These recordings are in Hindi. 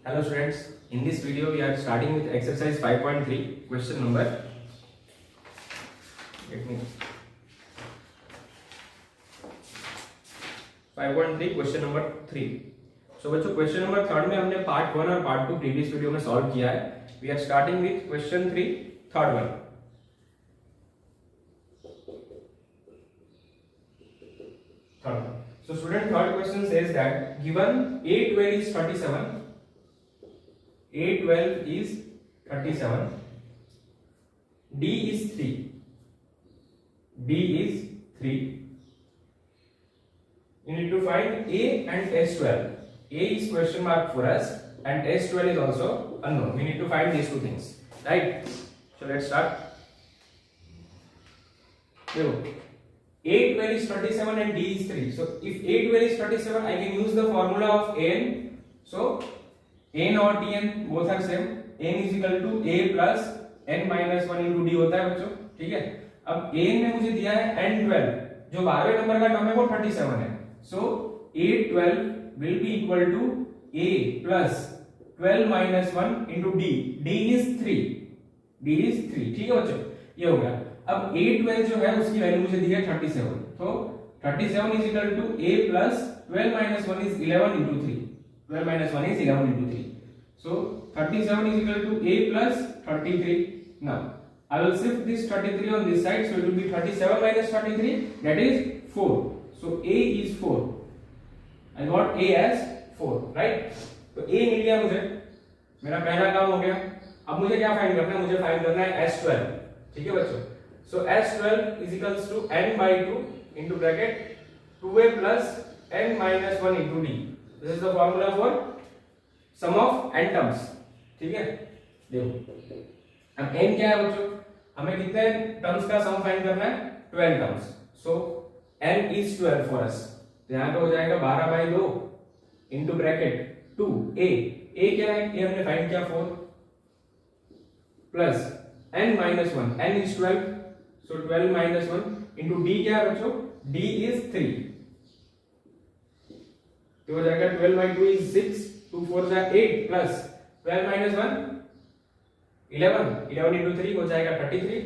Hello students, in this video we are starting with exercise 5.3 question number, let me 5.3 question number 3। So बच्चों क्वेश्चन नंबर 3 में हमने पार्ट 1 और पार्ट 2 प्रीवियस वीडियो में सॉल्व किया है। We are starting with question 3 third one. So student, third question says that given A12 is 37, A12 is 37, D is 3, D is 3. You need to find A and S12. A is question mark for us and S12 is also unknown. We need to find these two things, right? So let's start. Here. A12 is 37 and D is 3. So if A12 is 37, I can use the formula of An. So N और Tn both are same. N is equal to A plus N minus 1 into D होता है बच्चों, ठीक है। अब N में मुझे दिया है N12, जो 12वें नंबर का टर्म है वो 37 है। So A12 will be equal to A plus 12 minus 1 into D. D is 3. D is 3, ठीक है बच्चों, ये हो गया। अब A12 जो है उसकी वैल्यू मुझे दी है 37, तो 37 is equal to A plus 12 minus 1 is 11 into 3. 12 minus 1 is 11 into 3. So 37 is equal to A plus 33. Now I will shift this 33 on this side, so it will be 37 minus 33, that is 4. So A is 4. I got A as 4, right? तो A मिल गया मुझे, मेरा पहला काम हो गया। अब मुझे क्या फाइंड करना है? मुझे फाइंड करना है S12, ठीक है बच्चों। So S12 is equals to n by 2 into bracket 2a plus n minus 1 into d. This is the formula for sum of n terms, ठीक है। देखो अब n क्या है बच्चों, हमें कितने टर्म्स का सम फाइंड करना है? 12 terms. So n is 12 for us, तो यहाँ पे हो जाएगा 12 by 2 into bracket 2a। a क्या है? a हमने फाइंड किया 4 plus n minus 1, n is 12, so 12 minus 1 into d क्या है बच्चों? d is 3, तो हो जाएगा 12 by 2 is 6, 2 4 जा 8 plus 12 minus 1 11, 11 into 3 हो जाएगा 33,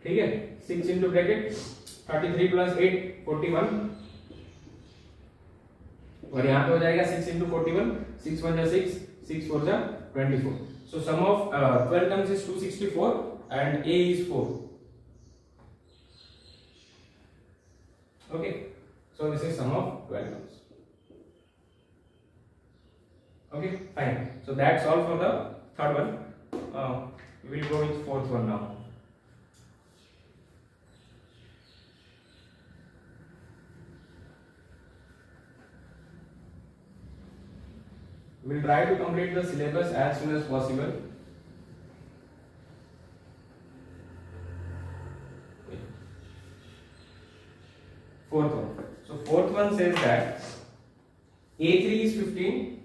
ठीक है। 6 into bracket 33 plus 8 41, और यहाँ पे हो जाएगा 6 into 41, 6 1 जा 6, 6 4 जा 24. So sum of 12 terms is 264 and A is 4. Okay, so this is sum of 12 terms. Okay, fine. So that's all for the third one. We will go with fourth one now. We will try to complete the syllabus as soon as possible. Fourth one. So fourth one says that A3 is 15.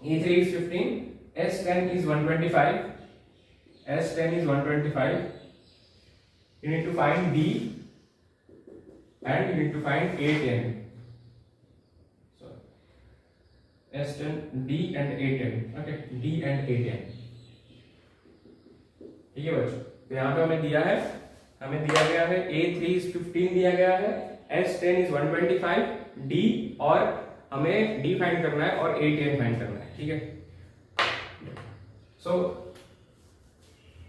A3 is 15. S10 is 125. S10 is 125. You need to find D and you need to find A10. S10, D and A10, okay, D and A10, ठीक है बच्चों। तो यहाँ पे हमें दिया गया है A3 is 15 दिया गया है, S10 is 125, D और हमें D फाइंड करना है और A10 फाइंड करना है, ठीक है। सो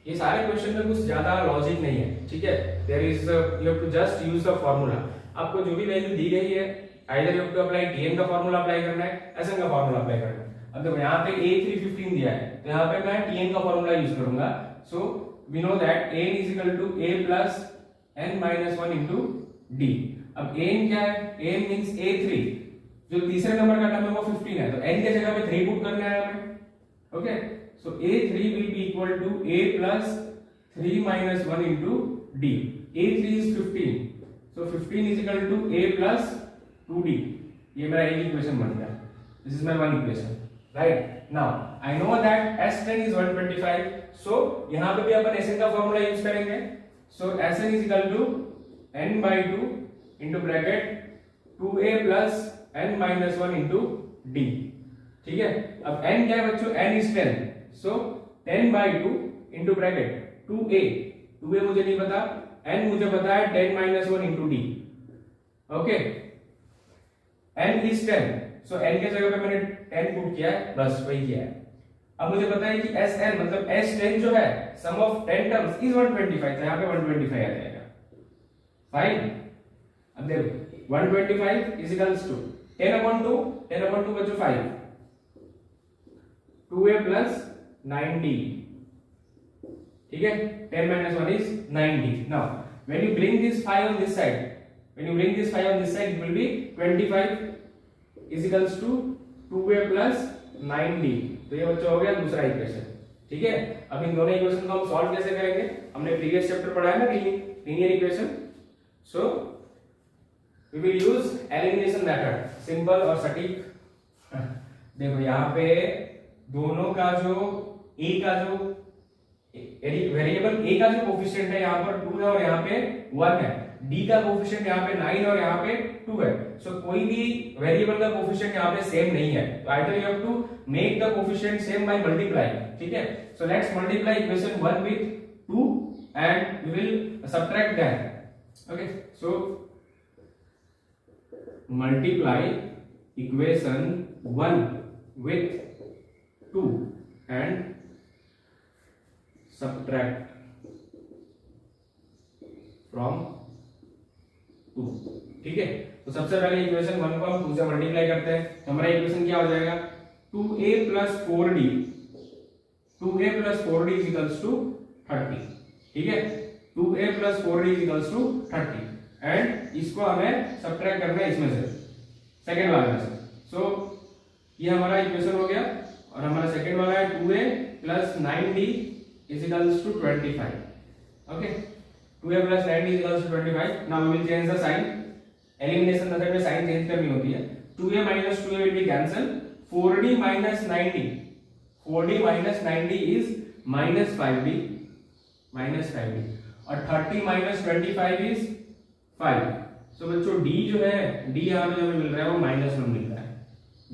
ये सारे क्वेश्चन में कुछ ज्यादा लॉजिक नहीं है, ठीक है। There is you have to just use the formula. आपको जो भी वैल्यू दी गई है, either you have to apply Tn का फार्मूला अप्लाई करना है, Sn का फार्मूला अप्लाई करना है। अब देखो यहाँ पे A3 15 दिया है, तो यहाँ पे मैं Tn का फार्मूला यूज करूंगा। So we know that N is equal to A plus n minus 1 into D। अब N क्या है? N means A3, जो तीसरे नंबर का टर्म है वो 15 है, तो n के जगह पे 3 पुट करना है हमें, okay. So A3 will be equal to A plus 3 minus 1 into D। A3 is 15, so 15 is equal to A plus 2D। ये मेरा एक इक्वेशन बन गया। This is my one equation, right. Now I know that S10 is 125, सो यहाँ पे भी अपन Sn का फॉर्मूला यूज करेंगे। सो Sn is equal to n by 2 into bracket 2a plus n minus 1 into D. ठीक है, अब n क्या है बच्चों, n is 10, so 10/2 into bracket 2a मुझे नहीं पता, n मुझे पता है 10 minus 1 into D. Okay, n is 10, so n के जगह पे मैंने 10 पुट किया है, बस वही किया है। अब मुझे पता है कि Sn मतलब S10 जो है सम ऑफ 10 टर्म्स इज 125, तो यहाँ पे 125 आ जाएगा। फाइन, अब देखो 125 इज इक्वल्स टू 10/2 बच्चों 5, 2a प्लस 9d। ठीक है, 10 minus 1 is 9d। Now when you bring this 5 on this side, it will be 25 is equals to 2a plus 9d। तो ये बच्चों हो गया दूसरा इक्वेशन। ठीक है, अब इन दोनों इक्वेशन को हम सॉल्व कैसे करेंगे, हमने प्रीवियस चैप्टर पढ़ा है ना linear equation. So we will use elimination method, simple और सटीक। देखो यहाँ पे दोनों का जो a का जो वेरिएबल a का जो कोफिशिएंट है यहाँ पर 2 है और यहाँ पे 1 है, d का कोफिशिएंट यहाँ पे 9 और यहाँ पे 2 है। सो कोई भी वेरिएबल का कोफिशिएंट यहाँ पे सेम नहीं है, तो either you have to make the coefficient same by multiply. ठीक है, so let's multiply equation 1 with 2 and we will subtract that. Okay, so multiply equation 1 with 2 and subtract from 2। ठीक है, तो सबसे पहले इक्वेशन 1 को हम 2 से मल्टीप्लाई करते हैं, तो हमारा इक्वेशन क्या हो जाएगा, 2a plus 4d is equals to 30। ठीक है, 2a plus 4d is equals to 30 and इसको हमें सब्ट्रैक्ट करना है इसमें से, सेकेंड वाले में से। सो ये हमारा इक्वेशन हो गया और हमारा सेकंड वाला है 2a plus 9d is equals to 25। Okay, 2a plus 9d is equals to 25। now we will change the sign, elimination method में साइन चेंज करनी होती है। 2a minus 2a will be cancel, 4d minus 9d is minus 5d और 30 minus 25 is 5। सो बच्चों d जो है, d यहाँ पे जो हमें मिल रहा है वो -1 मिल रहा है,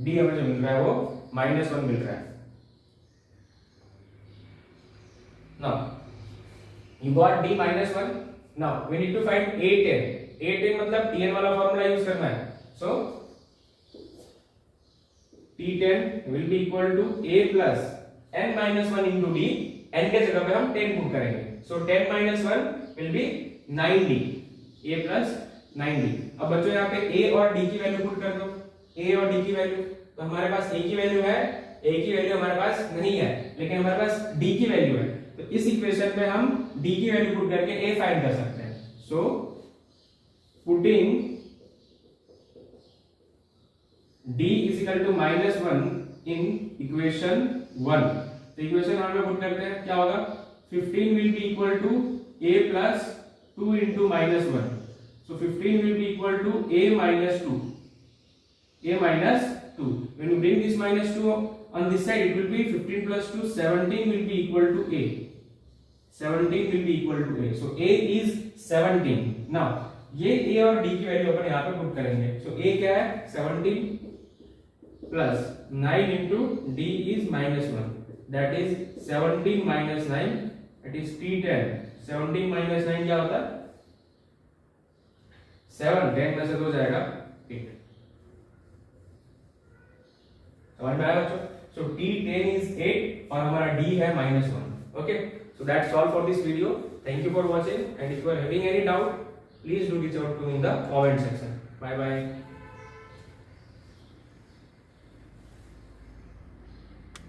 d हमें जो मिल रहा है वो -1 मिल रहा है। Now you got d -1, now we need to find a10 मतलब tn वाला फॉर्मूला यूज करना है। so t10 will be equal to a plus n minus 1 into d, n के जगह पे हम 10 पुट करेंगे, so 10 minus 1 will be 9d, a plus 9d। अब बच्चों यहाँ पे a और d की वैल्यू पुट कर दो, a और d की वैल्यू, तो हमारे पास a की वैल्यू है, a की वैल्यू हमारे पास नहीं है, लेकिन हमारे पास d की वैल्यू है, तो इस इक्वेशन में हम d की वैल्यू पुट करके a फाइंड कर सकते हैं। So putting d is equal to -1 in equation 1, तो इक्वेशन 1 में पुट करते हैं, क्या होगा, 15 will be equal to a plus 2 into -1, so 15 will be equal to a minus 2, when you bring this -2 on this side it will be 15 plus 2, 17 will be equal to a, so a is 17। now ये a और d की वैल्यू अपन यहाँ पे पुट करेंगे, so a क्या है, 17 plus 9 into d is -1, that is 17 minus 9, that is t10। 17 minus 9 क्या होता है, 7, 10 में से 2 जाएगा 8। समझ में आया बच्चों, so t10 is 8 और हमारा d है -1। Okay, so that's all for this video, thank you for watching and if you are having any doubt please do reach out to me in the comment section। bye bye।